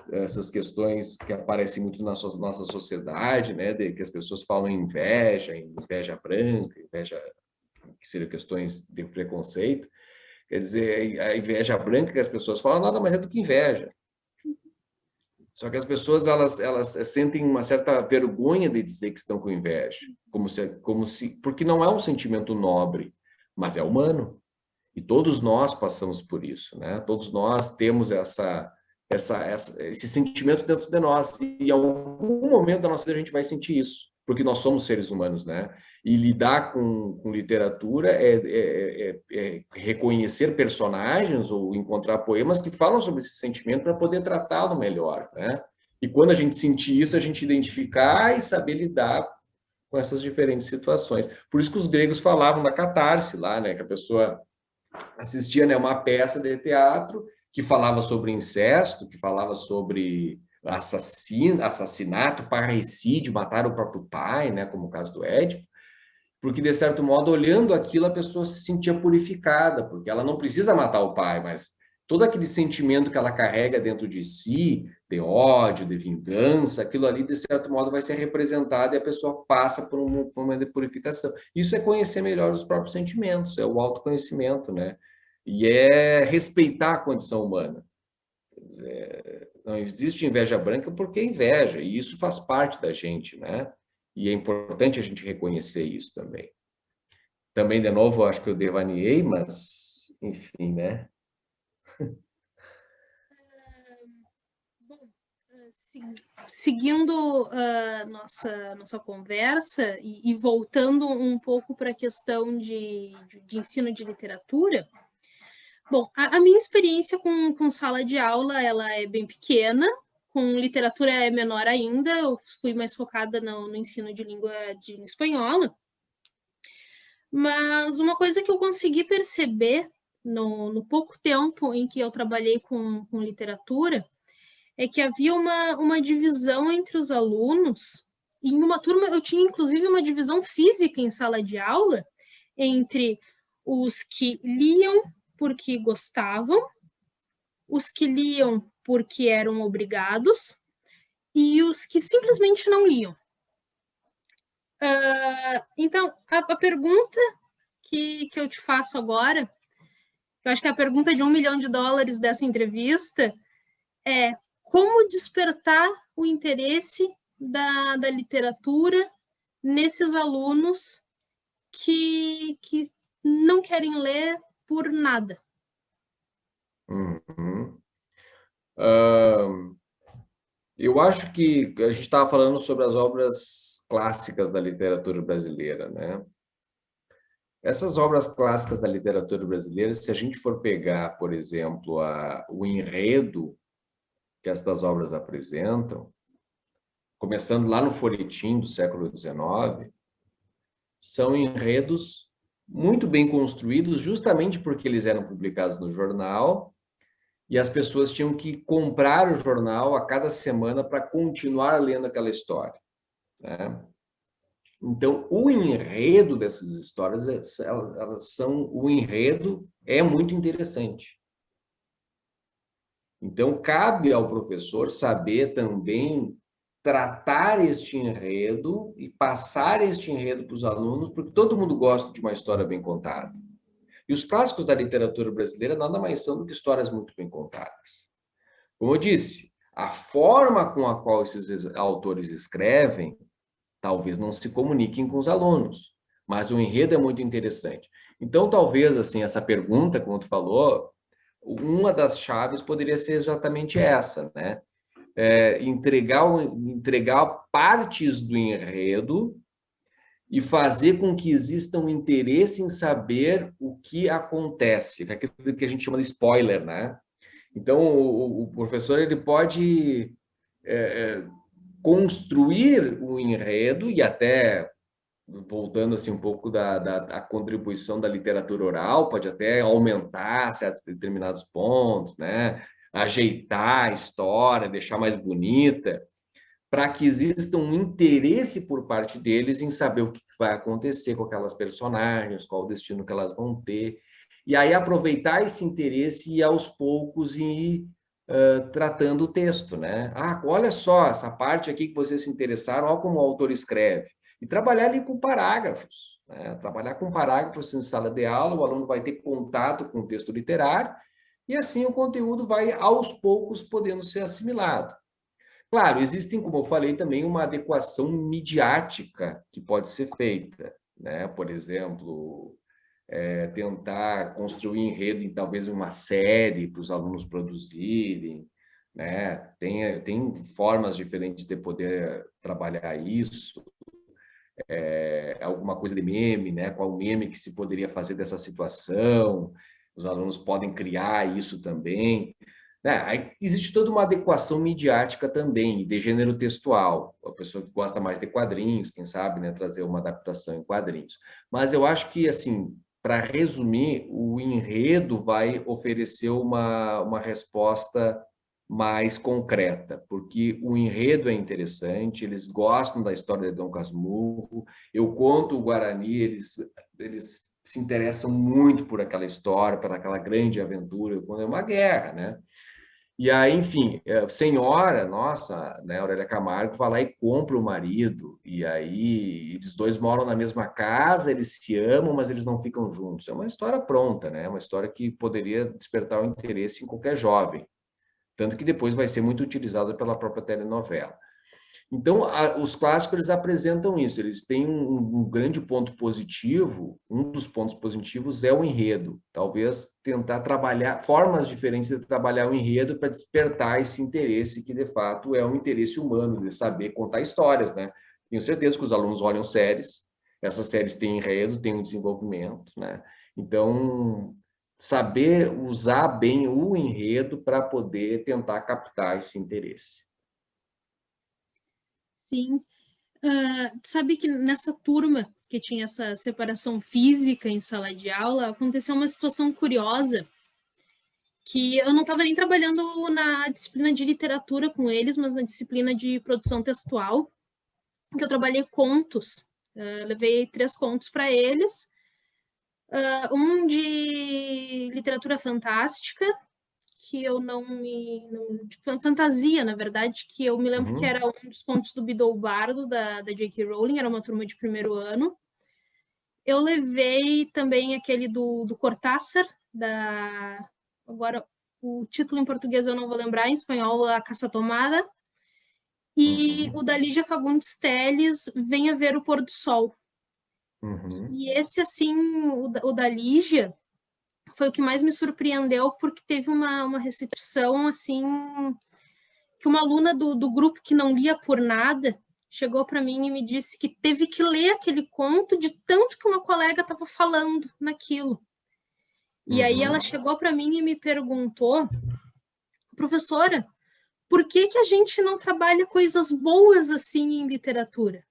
essas questões que aparecem muito na nossa sociedade, né? De que as pessoas falam em inveja branca, inveja, que seriam questões de preconceito. Quer dizer, a inveja branca que as pessoas falam nada mais é do que inveja. Só que as pessoas elas sentem uma certa vergonha de dizer que estão com inveja, como se porque não é um sentimento nobre, mas é humano. E todos nós passamos por isso, né? Todos nós temos esse sentimento dentro de nós. E em algum momento da nossa vida a gente vai sentir isso, porque nós somos seres humanos, né? E lidar com literatura é reconhecer personagens ou encontrar poemas que falam sobre esse sentimento para poder tratá-lo melhor, né? E quando a gente sentir isso, a gente identificar e saber lidar com essas diferentes situações. Por isso que os gregos falavam da catarse lá, né? Que a pessoa assistia, né, uma peça de teatro que falava sobre incesto, que falava sobre assassinato, parricídio, matar o próprio pai, né, como o caso do Édipo, porque, de certo modo, olhando aquilo, a pessoa se sentia purificada, porque ela não precisa matar o pai, mas todo aquele sentimento que ela carrega dentro de si, de ódio, de vingança, aquilo ali, de certo modo, vai ser representado e a pessoa passa por um momento de purificação. Isso é conhecer melhor os próprios sentimentos, é o autoconhecimento, né? E é respeitar a condição humana. Quer dizer, não existe inveja branca porque é inveja, e isso faz parte da gente, né? E é importante a gente reconhecer isso também. Também, de novo, acho que eu devaneei, mas, enfim, né? Bom, seguindo a nossa conversa e voltando um pouco para a questão de ensino de literatura, bom, a minha experiência com sala de aula, ela é bem pequena, com literatura é menor ainda, eu fui mais focada no ensino de língua espanhola, mas uma coisa que eu consegui perceber no pouco tempo em que eu trabalhei com literatura é que havia uma divisão entre os alunos. Em uma turma, eu tinha inclusive uma divisão física em sala de aula entre os que liam porque gostavam, os que liam porque eram obrigados e os que simplesmente não liam. Então, a pergunta que eu te faço agora, eu acho que é a pergunta de $1 milhão dessa entrevista, é como despertar o interesse da literatura nesses alunos que não querem ler por nada. Uhum. Eu acho que a gente estava falando sobre as obras clássicas da literatura brasileira, né? Essas obras clássicas da literatura brasileira, se a gente for pegar, por exemplo, o enredo que estas obras apresentam, começando lá no folhetim do século XIX, são enredos muito bem construídos, justamente porque eles eram publicados no jornal e as pessoas tinham que comprar o jornal a cada semana para continuar lendo aquela história, né? Então, o enredo dessas histórias, elas são, o enredo é muito interessante. Então, cabe ao professor saber também tratar este enredo e passar este enredo para os alunos, porque todo mundo gosta de uma história bem contada. E os clássicos da literatura brasileira nada mais são do que histórias muito bem contadas. Como eu disse, a forma com a qual esses autores escrevem talvez não se comuniquem com os alunos, mas o enredo é muito interessante. Então, talvez, assim, essa pergunta, como tu falou, uma das chaves poderia ser exatamente essa, né? Entregar partes do enredo e fazer com que exista um interesse em saber o que acontece, aquilo que a gente chama de spoiler, né? Então, o professor ele pode construir o enredo e até voltando assim um pouco da contribuição da literatura oral, pode até aumentar certos determinados pontos, né? Ajeitar a história, deixar mais bonita, para que exista um interesse por parte deles em saber o que vai acontecer com aquelas personagens, qual o destino que elas vão ter, e aí aproveitar esse interesse e aos poucos ir tratando o texto, né? Ah, olha só essa parte aqui que vocês se interessaram, olha como o autor escreve. E trabalhar ali com parágrafos, né? Trabalhar com parágrafos em sala de aula, o aluno vai ter contato com o texto literário, e assim o conteúdo vai, aos poucos, podendo ser assimilado. Claro, existem, como eu falei, também uma adequação midiática que pode ser feita, né? Por exemplo, tentar construir enredo em talvez uma série para os alunos produzirem, né? Tem formas diferentes de poder trabalhar isso, alguma coisa de meme, né? Qual meme que se poderia fazer dessa situação? Os alunos podem criar isso também. Né? Aí existe toda uma adequação midiática também, de gênero textual. A pessoa que gosta mais de quadrinhos, quem sabe, né, trazer uma adaptação em quadrinhos. Mas eu acho que, assim, para resumir, o enredo vai oferecer uma resposta mais concreta, porque o enredo é interessante, eles gostam da história de Dom Casmurro, eu conto o Guarani, eles se interessam muito por aquela história, por aquela grande aventura, quando é uma guerra, né? E aí, enfim, senhora, nossa, né, Aurélia Camargo vai lá e compra o marido, e aí eles dois moram na mesma casa, eles se amam, mas eles não ficam juntos. É uma história pronta, né? É uma história que poderia despertar o interesse em qualquer jovem, tanto que depois vai ser muito utilizada pela própria telenovela. Então, os clássicos eles apresentam isso, eles têm um grande ponto positivo, um dos pontos positivos é o enredo, talvez tentar trabalhar formas diferentes de trabalhar o enredo para despertar esse interesse que, de fato, é um interesse humano, de saber contar histórias, né? Tenho certeza que os alunos olham séries, essas séries têm enredo, têm um desenvolvimento, né? Então, saber usar bem o enredo para poder tentar captar esse interesse. Sim. Sabe que nessa turma que tinha essa separação física em sala de aula, aconteceu uma situação curiosa, que eu não estava nem trabalhando na disciplina de literatura com eles, mas na disciplina de produção textual, que eu trabalhei contos. Levei 3 contos para eles, um de literatura fantástica, que eu de fantasia, na verdade, que eu me lembro que era um dos contos do Bidou Bardo, da J.K. Rowling, era uma turma de primeiro ano. Eu levei também aquele do Cortázar, agora o título em português eu não vou lembrar, em espanhol, A Caça Tomada, e o da Lígia Fagundes Telles, Venha Ver o Pôr do Sol. E esse, assim, o da Lígia, foi o que mais me surpreendeu, porque teve uma recepção, assim, que uma aluna do grupo que não lia por nada chegou para mim e me disse que teve que ler aquele conto de tanto que uma colega estava falando naquilo. E aí ela chegou para mim e me perguntou, professora, por que a gente não trabalha coisas boas assim em literatura?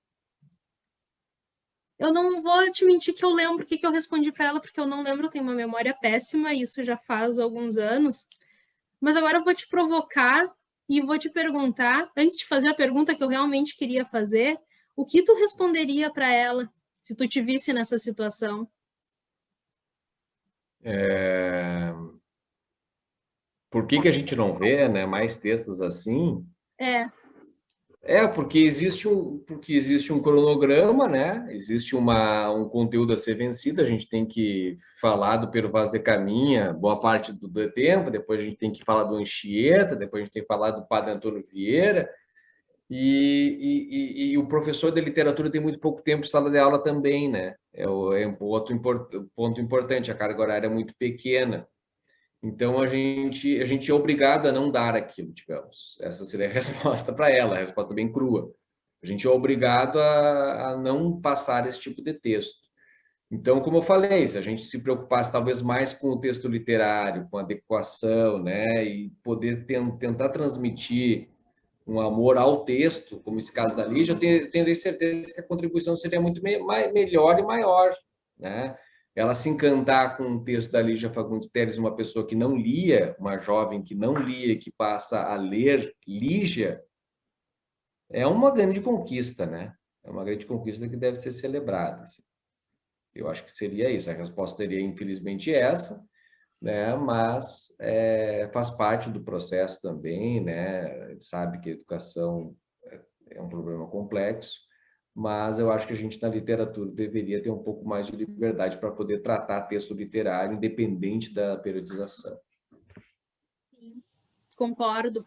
Eu não vou te mentir que eu lembro o que eu respondi para ela, porque eu não lembro, eu tenho uma memória péssima, isso já faz alguns anos. Mas agora eu vou te provocar e vou te perguntar, antes de fazer a pergunta que eu realmente queria fazer, o que tu responderia para ela se tu te visse nessa situação? Por que a gente não vê, né, mais textos assim? É, Porque existe um cronograma, né? Existe um conteúdo a ser vencido, a gente tem que falar do Pero Vaz de Caminha boa parte do tempo, depois a gente tem que falar do Anchieta, depois a gente tem que falar do Padre Antônio Vieira, e o professor de literatura tem muito pouco tempo de sala de aula também, né? É um ponto importante, a carga horária é muito pequena. Então, a gente é obrigado a não dar aquilo, digamos. Essa seria a resposta para ela, a resposta bem crua. A gente é obrigado a não passar esse tipo de texto. Então, como eu falei, se a gente se preocupasse talvez mais com o texto literário, com a adequação, né, e poder tentar transmitir um amor ao texto, como esse caso da Lígia, eu tenho certeza que a contribuição seria muito melhor e maior, né? Ela se encantar com o texto da Lígia Fagundes Telles, uma pessoa que não lia, uma jovem que não lia, que passa a ler Lígia, é uma grande conquista, né? É uma grande conquista que deve ser celebrada. Assim. Eu acho que seria isso. A resposta seria, infelizmente, essa, né? Mas faz parte do processo também, né? A gente sabe que a educação é um problema complexo, mas eu acho que a gente na literatura deveria ter um pouco mais de liberdade para poder tratar texto literário independente da periodização. concordo.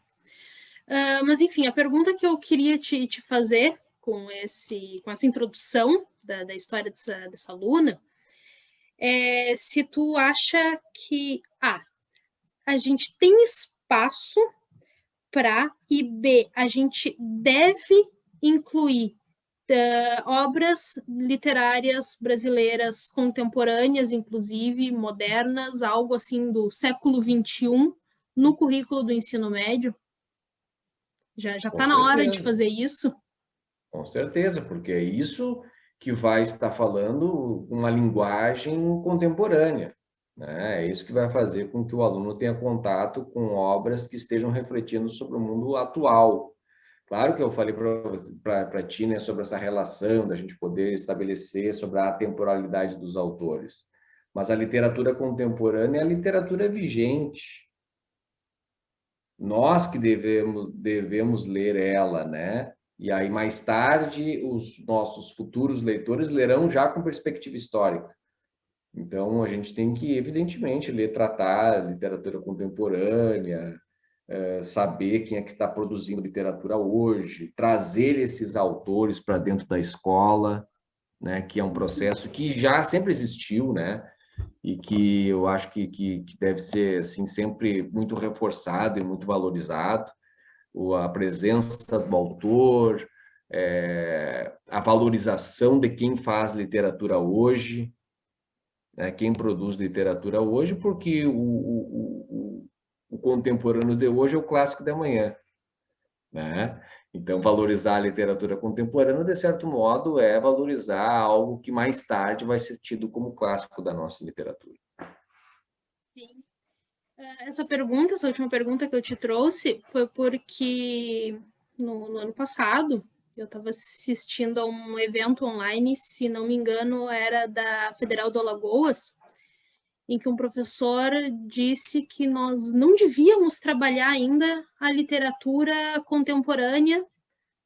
Mas, enfim, a pergunta que eu queria te fazer com essa introdução da história dessa aluna é se tu acha que a gente tem espaço para, e B, a gente deve incluir obras literárias brasileiras contemporâneas, inclusive modernas, algo assim do século XXI, no currículo do ensino médio? Já Com está na hora de certeza, fazer isso? com certeza, porque é isso que vai estar falando uma linguagem contemporânea, né? É isso que vai fazer com que o aluno tenha contato com obras que estejam refletindo sobre o mundo atual. Claro que eu falei para ti, né, sobre essa relação da gente poder estabelecer sobre a atemporalidade dos autores. Mas a literatura contemporânea é a literatura vigente. Nós que devemos ler ela, né? E aí, mais tarde, os nossos futuros leitores lerão já com perspectiva histórica. Então, a gente tem que, evidentemente, tratar literatura contemporânea, saber quem é que está produzindo literatura hoje, trazer esses autores para dentro da escola, né? Que é um processo que já sempre existiu, né? E que eu acho que deve ser assim, sempre muito reforçado e muito valorizado, a presença do autor, a valorização de quem faz literatura hoje, né, quem produz literatura hoje, porque o contemporâneo de hoje é o clássico de amanhã, né? Então, valorizar a literatura contemporânea, de certo modo, é valorizar algo que mais tarde vai ser tido como clássico da nossa literatura. Sim. Essa última pergunta que eu te trouxe, foi porque no ano passado eu estava assistindo a um evento online, se não me engano, era da Federal do Alagoas, em que um professor disse que nós não devíamos trabalhar ainda a literatura contemporânea,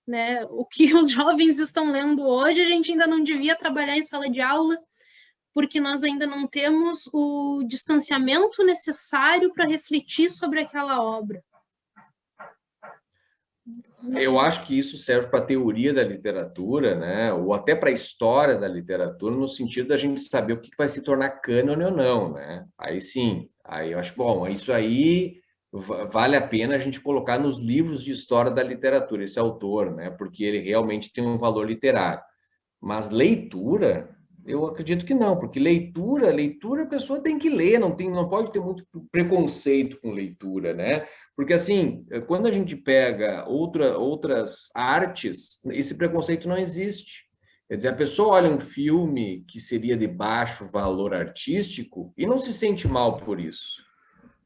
né? O que os jovens estão lendo hoje, a gente ainda não devia trabalhar em sala de aula, porque nós ainda não temos o distanciamento necessário para refletir sobre aquela obra. Eu acho que isso serve para a teoria da literatura, né? Ou até para a história da literatura, no sentido da gente saber o que vai se tornar cânone ou não, né? Aí sim, aí eu acho, bom, isso aí vale a pena a gente colocar nos livros de história da literatura, esse autor, né? Porque ele realmente tem um valor literário. Mas leitura, eu acredito que não, porque leitura a pessoa tem que ler, não pode ter muito preconceito com leitura, né? Porque assim, quando a gente pega outras artes, esse preconceito não existe. Quer dizer, a pessoa olha um filme que seria de baixo valor artístico e não se sente mal por isso,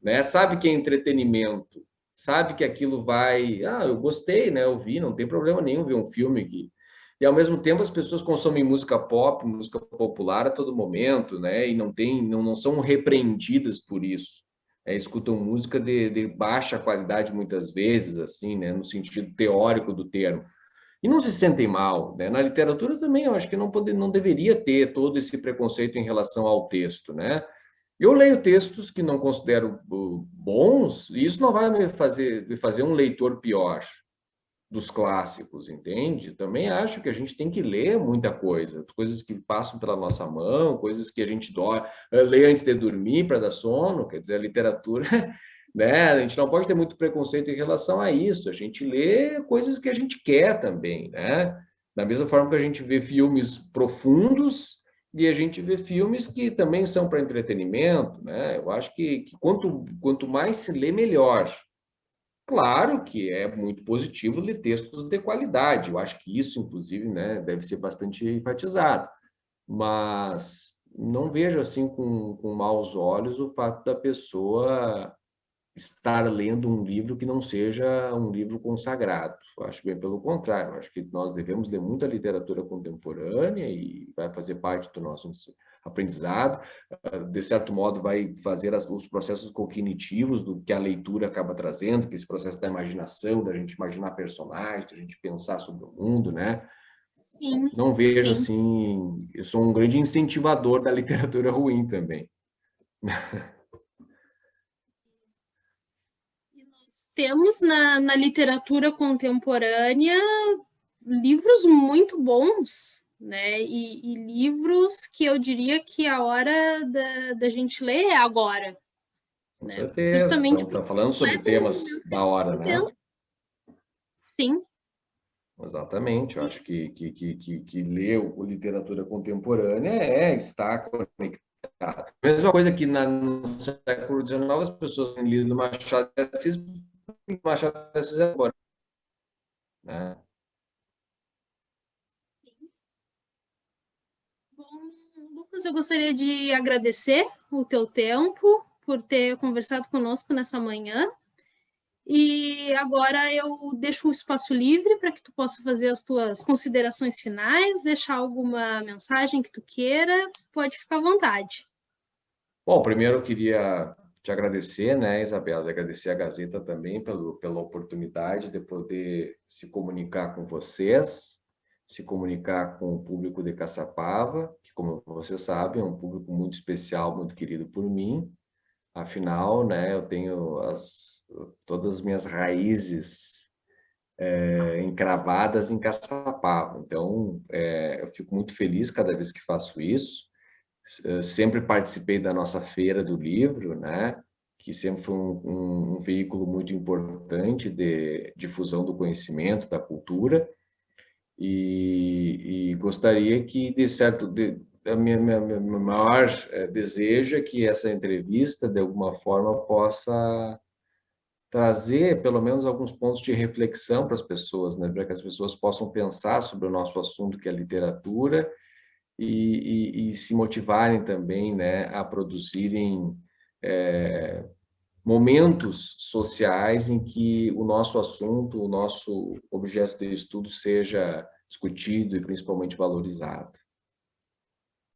né? Sabe que é entretenimento, sabe que aquilo vai, eu gostei, né? Eu vi, não tem problema nenhum ver um filme que e ao mesmo tempo as pessoas consomem música pop, música popular a todo momento, né? E não são repreendidas por isso. Escutam música de baixa qualidade muitas vezes, assim, né? No sentido teórico do termo. E não se sentem mal, né? Na literatura também, eu acho que não deveria ter todo esse preconceito em relação ao texto, né? Eu leio textos que não considero bons, e isso não vai me fazer um leitor pior dos clássicos, entende? Também acho que a gente tem que ler muita coisa, coisas que passam pela nossa mão, coisas que a gente lê antes de dormir para dar sono, quer dizer, a literatura, né? A gente não pode ter muito preconceito em relação a isso, a gente lê coisas que a gente quer também, né? Da mesma forma que a gente vê filmes profundos e a gente vê filmes que também são para entretenimento, né? Eu acho que quanto mais se lê, melhor. Claro que é muito positivo ler textos de qualidade. Eu acho que isso, inclusive, né, deve ser bastante enfatizado. Mas não vejo assim com maus olhos o fato da pessoa estar lendo um livro que não seja um livro consagrado. Eu acho bem pelo contrário. Eu acho que nós devemos ler muita literatura contemporânea e vai fazer parte do nosso aprendizado. De certo modo, vai fazer os processos cognitivos do que a leitura acaba trazendo, que esse processo da imaginação, da gente imaginar personagens, da gente pensar sobre o mundo, né? Sim, Não vejo sim. assim, eu sou um grande incentivador da literatura ruim também. Temos na literatura contemporânea livros muito bons, né? E livros que eu diria que a hora da gente ler é agora, Com né? certeza. Justamente Estão porque falando não sobre é todo temas momento que a da gente hora, está né? vendo. Sim, Exatamente. Eu acho isso. que ler literatura contemporânea é estar conectado. Mesma coisa que no século XIX as pessoas têm lido Machado de Assis, Machado de Assis é agora, né? Lucas, eu gostaria de agradecer o teu tempo por ter conversado conosco nessa manhã. E agora eu deixo um espaço livre para que tu possa fazer as tuas considerações finais, deixar alguma mensagem que tu queira, pode ficar à vontade. Bom, primeiro eu queria te agradecer, né, Isabela, agradecer a Gazeta também pela oportunidade de poder se comunicar com vocês, se comunicar com o público de Caçapava, que, como você sabe, é um público muito especial, muito querido por mim. Afinal, né, eu tenho todas as minhas raízes encravadas em Caçapava. Então, eu fico muito feliz cada vez que faço isso. Sempre participei da nossa feira do livro, né, que sempre foi um veículo muito importante de difusão do conhecimento, da cultura, e gostaria que, de certo, a meu maior desejo é que essa entrevista, de alguma forma, possa trazer pelo menos alguns pontos de reflexão para as pessoas, né, para que as pessoas possam pensar sobre o nosso assunto, que é a literatura, e se motivarem também, né, a produzirem momentos sociais em que o nosso assunto, o nosso objeto de estudo seja discutido e principalmente valorizado.